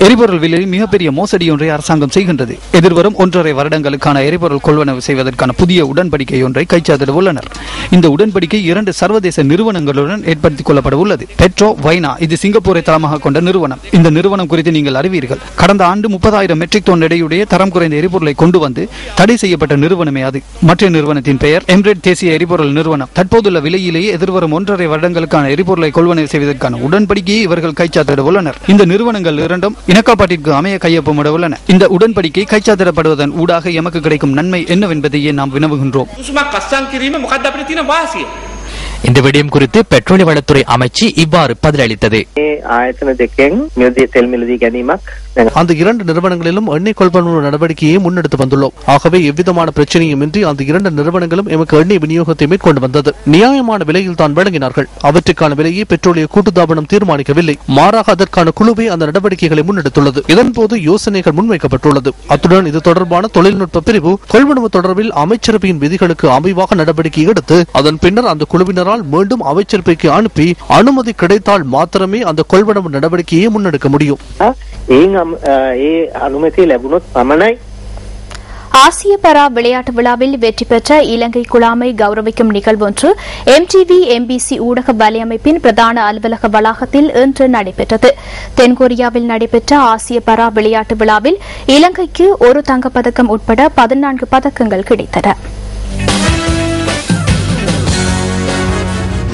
எரிபொருள் விலையில் மிகப்பெரிய மோசடி ஒன்றை அரசாங்கம் செய்கின்றது. எதிர்வரும் 1.5 வருடங்களுக்கான எரிபொருள் கொள்வனவு செய்வதற்கான புதிய உடன்படிக்கை ஒன்றை கைச்சாத்திட உள்ளனர். இந்த உடன்படிக்கை 2 சர்வதேச நிறுவனங்களுடன் ஏற்படுத்திக் கொள்ளப்பட உள்ளது. பெட்ரோ வைனா இது சிங்கப்பூரை தளமாக கொண்ட நிறுவனம். இந்த நிறுவனம் குறித்து நீங்கள் அறிவீர்கள். கடந்த ஆண்டு 30,000 மெட்ரிக் டன் எடையுடைய தரம் குறைந்த எரிபொருளை கொண்டு வந்து தடை செய்யப்பட்ட நிறுவனமே அது. மற்ற நிறுவனத்தின் பெயர் எம்ரெட் தேசிய எரிபொருள் நிறுவனம். தற்போதுள்ள விலையிலேயே எதிர்வரும் 1.5 வருடங்களுக்கான எரிபொருளை கொள்வனவு செய்வதற்கான உடன்படிக்கையை இவர்கள் கைச்சாத்திட உள்ளனர். இந்த நிறுவனங்கள் இரண்டும் இணக்கப்பாட்டிற்கு அமைய கையொப்பமிட உள்ளன. இந்த உடன்படிக்கை கைச்சாத்திடப்படுவதன் ஊடாக எமக்கு கிடைக்கும் நன்மை என்னவென்பதையே நாம் வினவுகின்றோம். இந்த விடயம் குறித்து பெட்ரோலிய வளத்துறை அமைச்சு இவ்வாறு பதிலளித்தது. அந்த 2 நிறுவனங்களிலும் எண்ணெய் கொள்வனவு நடவடிக்கையை முன்னெடுத்து வந்துள்ளோம். ஆகவே எவ்விதமான பிரச்சனையும் இன்றி அந்த 2 நிறுவனங்களும் எமக்கு எண்ணெய் விநியோகத்தை மேற்கொண்டு வந்தது. நியாயமான விலையில் தான் வழங்கினார்கள். அவற்றுக்கான விலையை பெட்ரோலிய கூட்டுத்தாபனம் தீர்மானிக்கவில்லை. மாறாக அதற்கான குழுவே அந்த நடவடிக்கைகளை முன்னெடுத்துள்ளது. இதன்போது யோசனைகள் முன்வைக்கப்பட்டுள்ளது. அத்துடன் இது தொடர்பான தொழில்நுட்ப பிரிவு கொள்வனவு தொடர்பில் அமைச்சரவையின் விதிகளுக்கு அமைவாக நடவடிக்கை எடுத்து அதன் பின்னர் அந்த குழுவினரால் மீண்டும் அமைச்சரவைக்கு அனுப்பி அனுமதி கிடைத்தால் மாத்திரமே அந்த கொள்வனவு நடவடிக்கையை முன்னெடுக்க முடியும். ஆசிய பரா விளையாட்டு விழாவில் வெற்றி பெற்ற இலங்கை குழாமை கௌரவிக்கும் நிகழ்வொன்று MTV MBC ஊடக வலையமைப்பின் பிரதான அலுவலக வளாகத்தில் இன்று நடைபெற்றது. தென்கொரியாவில் நடைபெற்ற ஆசிய பரா விளையாட்டு விழாவில் இலங்கைக்கு 1 தங்கப்பதக்கம் உட்பட 14 பதக்கங்கள் கிடைத்தன.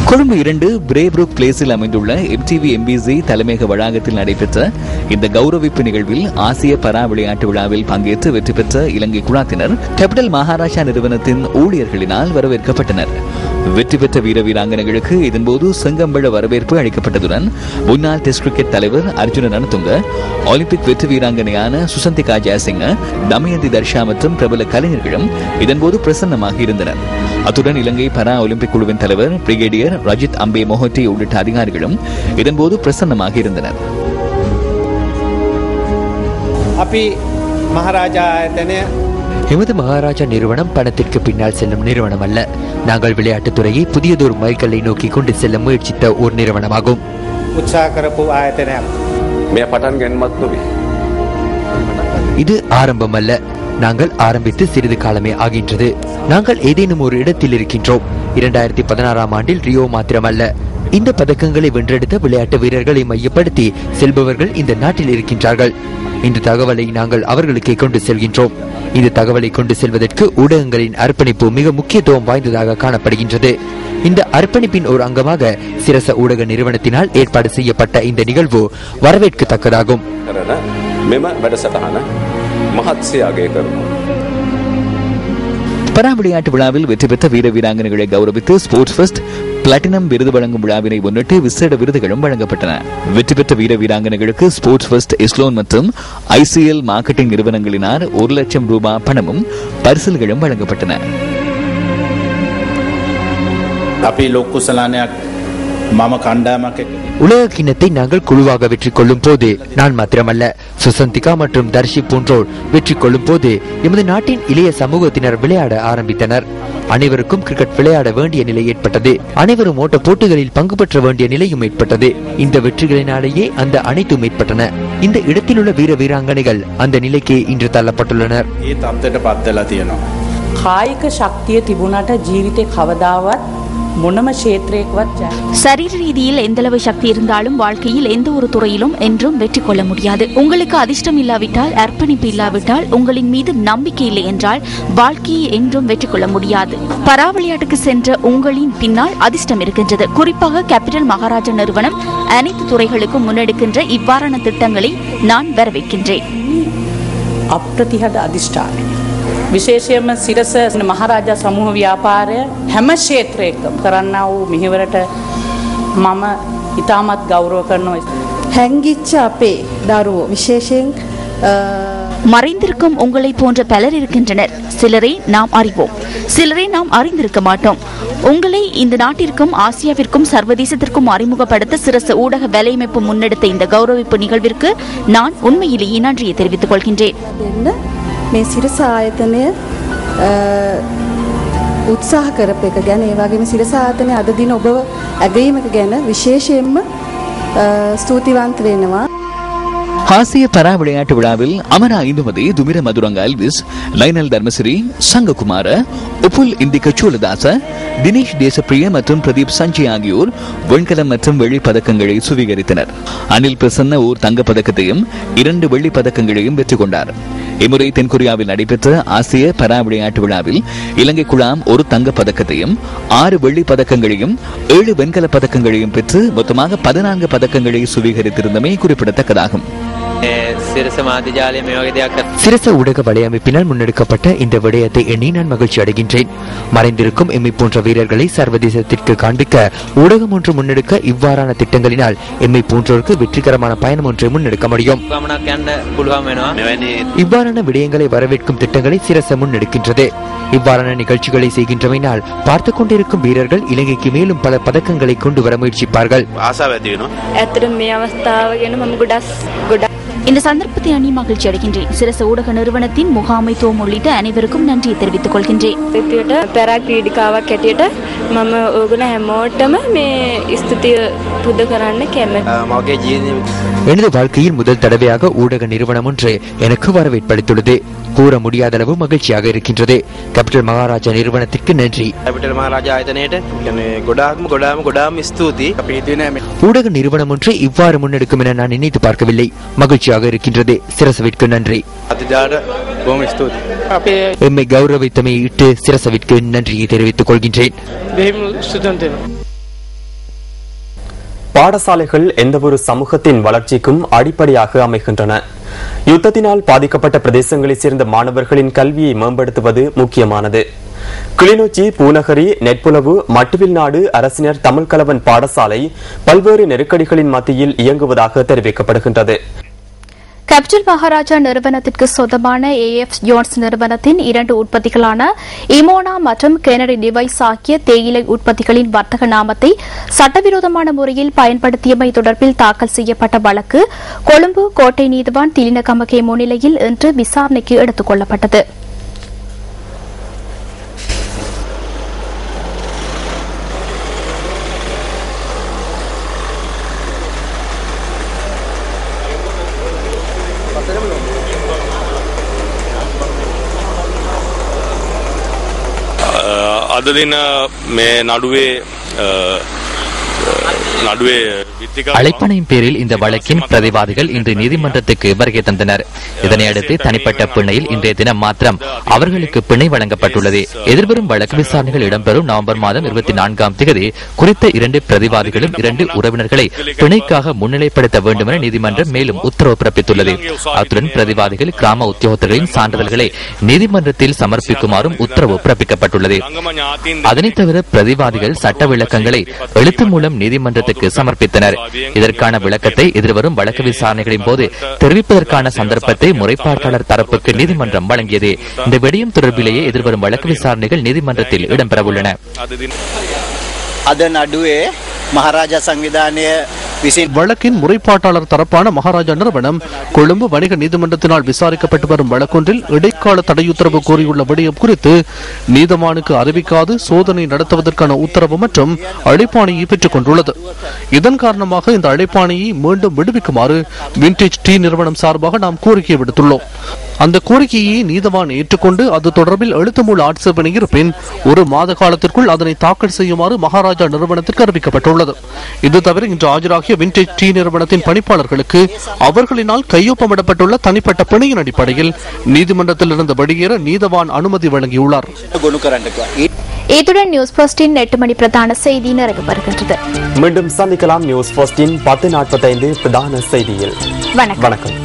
கொழும்பு 2 பிரேப்ரூக் பிளேஸில் அமைந்துள்ள MTV MBC தலைமையக வளாகத்தில் நடைபெற்ற இந்த கௌரவிப்பு நிகழ்வில் ஆசிய பரா விளையாட்டு விழாவில் பங்கேற்று வெற்றி பெற்ற இலங்கை குழாத்தினர் கேபிட்டல் மகாராஜா நிறுவனத்தின் ஊழியர்களினால் வரவேற்கப்பட்டனர். வெற்றி பெற்ற வீர வீராங்கனைகளுக்கு இதன்போது செங்கம்பழ வரவேற்பு அளிக்கப்பட்டதுடன் முன்னாள் டெஸ்ட் கிரிக்கெட் தலைவர் அர்ஜுன ரணதுங்க, ஒலிம்பிக் வெற்றி வீராங்கனையான சுசந்திகா ஜெயசிங்க, தமயந்தி தர்ஷா மற்றும் பிரபல கலைஞர்களும் இதன்போது பிரசன்னமாக இருந்தனர். அத்துடன் இலங்கை பரா ஒலிம்பிக் குழுவின் தலைவர் பிரிகேடியர் ரஜித் அம்பே மொஹட்டி உள்ளிட்ட அதிகாரிகளும் இதன்போது பிரசன்னமாக இருந்தனர். எமது மகாராஜா நிறுவனம் பணத்திற்கு பின்னால் செல்லும் நிறுவனம் அல்ல. நாங்கள் விளையாட்டுத் துறையை புதியதொரு மைல்கல்லை நோக்கி கொண்டு செல்ல முயற்சித்த ஒரு நிறுவனமாகும். இது ஆரம்பம் அல்ல. நாங்கள் ஆரம்பித்து சிறிது காலமே ஆகின்றது. நாங்கள் ஏதேனும் ஒரு இடத்தில் இருக்கின்றோம். 2016ஆம் ஆண்டில் ரியோ மாத்திரமல்ல, இந்த பதக்கங்களை வென்றெடுத்த விளையாட்டு வீரர்களை மையப்படுத்தி செல்பவர்கள் இந்த நாட்டில் இருக்கின்றார்கள். இந்த தகவலை நாங்கள் அவர்களுக்கே கொண்டு செல்கின்றோம். இந்த தகவலை கொண்டு செல்வதற்கு ஊடகங்களின் அர்ப்பணிப்பு மிக முக்கியத்துவம் வாய்ந்ததாக காணப்படுகின்றது. இந்த அர்ப்பணிப்பின் ஒரு அங்கமாக சிரச ஊடக நிறுவனத்தினால் ஏற்பாடு செய்யப்பட்ட இந்த நிகழ்வு வரவேற்கத்தக்கதாகும். பரா விளையாட்டு விழாவில் வெற்றி பெற்ற வீர வீராங்கனைகளை கௌரவித்து ஸ்போர்ட்ஸ் ஃபெஸ்ட் பிளாட்டினம் விருது வழங்கும் விழாவினை முன்னிட்டு விசேட விருதுகளும் வழங்கப்பட்டன. வெற்றி பெற்ற வீர வீராங்கனைகளுக்கு ஸ்போர்ட்ஸ் ஃபெஸ்ட் இஸ்லோன் மற்றும் ஐசிஎல் மார்க்கெட்டிங் நிறுவனங்களினால் 1 லட்சம் ரூபாய் பணமும் பரிசில்களும் வழங்கப்பட்டன. உலக கிண்ணத்தை நாங்கள் குழுவாக வெற்றி கொள்ளும் போது நான் மாத்திரமல்ல, சுசந்திகா மற்றும் தர்ஷி போன்றோர் வெற்றி கொள்ளும் போது எமது நாட்டின் இளைய சமூகத்தினர் விளையாட ஆரம்பித்தனர். அனைவருக்கும் கிரிக்கெட் விளையாட வேண்டிய நிலை ஏற்பட்டது. அனைவரும் ஓட்ட போட்டிகளில் பங்கு பெற்ற வேண்டிய நிலையும் ஏற்பட்டது. இந்த வெற்றிகளினாலேயே அந்த அனைத்தும் ஏற்பட்டன. இந்த இடத்தில் உள்ள வீர வீராங்கனைகள் அந்த நிலைக்கு இன்று தள்ளப்பட்டுள்ளனர். කායික ශක්තිය තිබුණට ජීවිතේ කවදාවත් මොනම ක්ෂේත්‍රයකවත් சரீர ரீதியில் எந்தளவு சக்தி இருந்தாலும் வாழ்க்கையில் எந்த ஒரு துறையிலும் என்றும் வெற்றி கொள்ள முடியாது. உங்களுக்கு அதிர்ஷ்டம் இல்லாவிட்டால், அர்ப்பணிப்பு இல்லாவிட்டால், உங்களின் மீது நம்பிக்கை இல்லை என்றால் வாழ்க்கையை என்றும் வெற்றி கொள்ள முடியாது. பரா விளையாட்டுக்கு சென்ற உங்களின் பின்னால் அதிர்ஷ்டம் இருக்கின்றது. குறிப்பாக கேபிட்டல் மகாராஜா நிறுவனம் அனைத்து துறைகளுக்கும் முன்னெடுக்கின்ற இவ்வாறான திட்டங்களை நான் வரவேற்கின்றேன். අප්‍රතිහත අධිෂ්ඨානය විශේෂයෙන්ම සිරස මහරජා සමූහ ව්‍යාපාරය හැම ක්ෂේත්‍රයකම කරන්නා වූ මෙහෙවරට මම ඉතාමත් ගෞරව කරනවා. හැංගිච්ච අපේ දරුවෝ විශේෂයෙන් மறைந்திருக்கும் உங்களை போன்ற பலர் இருக்கின்றனர். சிலரை நாம் அறிவோம், சிலரை நாம் அறிந்திருக்க மாட்டோம். உங்களை இந்த நாட்டிற்கும் ஆசியாவிற்கும் சர்வதேசத்திற்கும் அறிமுகப்படுத்த சிரச ஊடக வேலையமைப்பு முன்னெடுத்த இந்த கௌரவிப்பு நிகழ்விற்கு நான் உண்மையிலேயே நன்றியை தெரிவித்துக் கொள்கின்றேன். මේ සිරස ආයතනය උත්සාහ කරපු එක ගැන, ඒ වගේම සිරස ආයතනය අද දින ඔබව ඇගීමක ගැන විශේෂයෙන්ම ස්තුතිවන්ත වෙනවා. ஆசிய பரா விளையாட்டு விழாவில் அமரா இந்துமதி, துமிர மதுரங்க எல்விஸ், லைனல் தர்மசிறி, சங்ககுமார, உப்புல் இந்திக சூலதாச, தினேஷ் தேசப்பிரிய மற்றும் பிரதீப் சஞ்சய் ஆகியோர் வெண்கலம் மற்றும் வெள்ளி பதக்கங்களை சுவீகரித்தனர். அனில் பிரசன்ன ஓர் தங்க பதக்கத்தையும் 2 வெள்ளி பதக்கங்களையும் வெற்றி கொண்டார். இம்முறை தென்கொரியாவில் நடைபெற்ற ஆசிய பரா விளையாட்டு விழாவில் இலங்கை குழாம் 1 தங்க பதக்கத்தையும் 6 வெள்ளி பதக்கங்களையும் 7 வெண்கல பதக்கங்களையும் பெற்று மொத்தமாக 14 பதக்கங்களை சுவீகரித்திருந்தமை குறிப்பிடத்தக்கதாகும். சிரச ஊடக வலையமைப்பினால் முன்னெடுக்கப்பட்ட இந்த விடயத்தை எண்ணி நான் மகிழ்ச்சி அடைகின்றேன். மறைந்திருக்கும் எம்மை போன்ற வீரர்களை சர்வதேசத்திற்கு காண்பிக்க ஊடகம் ஒன்று முன்னெடுக்க இவ்வாறான திட்டங்களினால் எம்மை போன்றோருக்கு வெற்றிகரமான பயணம் ஒன்றை முன்னெடுக்க முடியும். இவ்வாறான விடயங்களை வரவேற்கும் திட்டங்களை சிரச முன்னெடுக்கின்றது. இவ்வாறான நிகழ்ச்சிகளை செய்கின்றமையினால் பார்த்துக் கொண்டிருக்கும் வீரர்கள் இலங்கைக்கு மேலும் பல பதக்கங்களை கொண்டு வர முயற்சிப்பார்கள். இந்த சந்தர்ப்பத்தை அணி மகிழ்ச்சி அடைகின்றேன். சிரச ஊடக நிறுவனத்தின் முகாமைத்துவம் உள்ளிட்ட அனைவருக்கும் நன்றியை தெரிவித்துக் கொள்கின்றேன். எனது வாழ்க்கையில் முதல் தடவையாக ஊடக நிறுவனம் ஒன்று எனக்கு வரவேற்பளித்துள்ளது. கூற முடியாத அளவு மகிழ்ச்சியாக இருக்கின்றது. கேபிட்டல் மகாராஜா நிறுவனத்திற்கு நன்றி. ஊடக நிறுவனம் ஒன்று இவ்வாறு முன்னெடுக்கும் என நான் நினைத்து பார்க்கவில்லை. மகிழ்ச்சியாக இருக்கின்றது. சிரசவிற்கு நன்றி. எம்மை கௌரவித்தமை இட்டு சிரசவிற்கு நன்றியை தெரிவித்துக் கொள்கின்றேன். பாடசாலைகள் எந்தவொரு சமூகத்தின் வளர்ச்சிக்கும் அடிப்படையாக அமைகின்றன. யுத்தத்தினால் பாதிக்கப்பட்ட பிரதேசங்களைச் சேர்ந்த மாணவர்களின் கல்வியை மேம்படுத்துவது முக்கியமானது. கிளிநொச்சி, பூநகரி, நெற்புலவு, மட்டுவில் நாடு அரசினர் தமிழ் கலவன் பாடசாலை பல்வேறு நெருக்கடிகளின் மத்தியில் இயங்குவதாக தெரிவிக்கப்படுகின்றது. கேபிட்டல் மகாராஜா நிறுவனத்திற்கு சொந்தமான AF ஜோன்ஸ் நிறுவனத்தின் 2 உற்பத்திகளான இமோனா மற்றும் கெனடி டிவைஸ் ஆகிய தேயிலை உற்பத்திகளின் வர்த்தக நாமத்தை சட்டவிரோதமான முறையில் பயன்படுத்தியமை தொடர்பில் தாக்கல் செய்யப்பட்ட வழக்கு கொழும்பு கோட்டை நீதிவான் திலின கமகே முன்னிலையில் இன்று விசாரணைக்கு எடுத்துக் கொள்ளப்பட்டது. අද දින මේ නඩුවේ නඩුවේ විත්තිකා அழைப்பணையின் பேரில் இந்த வழக்கின் பிரதிவாதிகள் இன்று நீதிமன்றத்துக்கு வருகை தந்தனர். இதனையடுத்து தனிப்பட்ட பிணையில் இன்றைய தினம் மாத்திரம் அவர்களுக்கு பிணை வழங்கப்பட்டுள்ளது. எதிர்வரும் வழக்கு விசாரணைகள் இடம்பெறும் நவம்பர் மாதம் 24ஆம் தேதி குறித்த 2 பிரதிவாதிகளும் 2 உறவினர்களை பிணைக்காக முன்னிலைப்படுத்த வேண்டும் என நீதிமன்றம் மேலும் உத்தரவு பிறப்பித்துள்ளது. அத்துடன் பிரதிவாதிகள் கிராம உத்தியோகத்தர்களின் சான்றிதழ்களை நீதிமன்றத்தில் சமர்ப்பிக்குமாறும் உத்தரவு பிறப்பிக்கப்பட்டுள்ளது. அதனைத் தவிர பிரதிவாதிகள் சட்ட விளக்கங்களை எழுத்து மூலம் நீதிமன்றத்துக்கு சமர்ப்பித்தனர். இதற்கான விளக்கத்தை எதிர்வரும் வழக்கு விசாரணைகளின் போது தெரிவிப்பதற்கான சந்தர்ப்பத்தை முறைப்பாட்டாளர் தரப்புக்கு நீதிமன்றம் வழங்கியது. இந்த விடயம் தொடர்பிலேயே எதிர்வரும் வழக்கு விசாரணைகள் நீதிமன்றத்தில் இடம்பெறவுள்ளன. மகாராஜா சங்கிதானிய வழக்கின் முறைப்பாட்டாளர் தரப்பான மகாராஜா நிறுவனம் கொழும்பு வணிக நீதிமன்றத்தினால் விசாரிக்கப்பட்டு வரும் வழக்கொன்றில் இடைக்கால தடையுத்தரவு கோரியுள்ள விடயம் குறித்து நீதவானுக்கு அறிவிக்காது சோதனை நடத்துவதற்கான உத்தரவு மற்றும் அழைப்பாணையை பெற்றுக் கொண்டுள்ளது. இதன் காரணமாக இந்த அழைப்பாணையை மீண்டும் விடுவிக்குமாறு விண்டேஜ் டீ நிறுவனம் சார்பாக நாம் கோரிக்கை விடுத்துள்ளோம். அந்த கோரிக்கையை நீதவான் ஏற்றுக்கொண்டு அது தொடர்பில் எழுத்து மூல ஆட்சேபனை இருப்பின் 1 மாத காலத்திற்குள் அதனை தாக்கல் செய்யுமாறு மகாராஜா நிறுவனத்திற்கு அறிவிக்கப்பட்டுள்ளது. இது தவிர இன்று ஆஜராகிய விண்டேஜ் டீ நிறுவனத்தின் பணிப்பாளர்களுக்கு அவர்களினால் கையொப்பமிடப்பட்டுள்ள தனிப்பட்ட பிணையின் அடிப்படையில் நீதிமன்றத்தில் இருந்து வெளியேற நீதவான் அனுமதி வழங்கியுள்ளார். இத்துடன் நியூஸ் போஸ்டின் 8 மணி பிரதான செய்தி நிறைவு பெறுகின்றது. மீண்டும் சந்திக்கலாம் நியூஸ் போஸ்டின் 10:45 பிரதான செய்தியில். வணக்கம்.